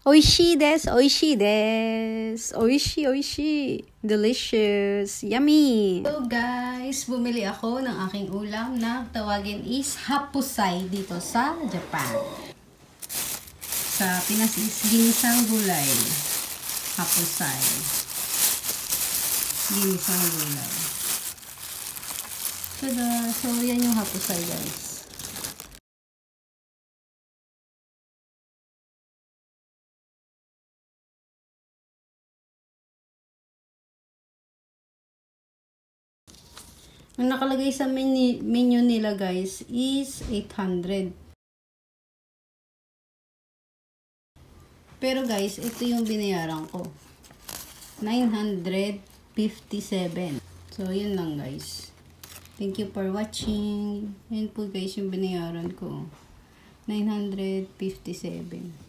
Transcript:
Oishi desu, oishi desu. Oishi, oishi. Delicious. Yummy. So guys, bumili ako ng aking ulam na tawagin is hapusai dito sa Japan. Sa Pinas is ginisang gulay. Hapusai. Ginisang gulay. Tada! So, yan yung hapusai guys. Ang nakalagay sa menu nila guys is 800. Pero guys, ito yung binayaran ko. 957. So, yun lang guys. Thank you for watching. Yun po guys yung binayaran ko. 957.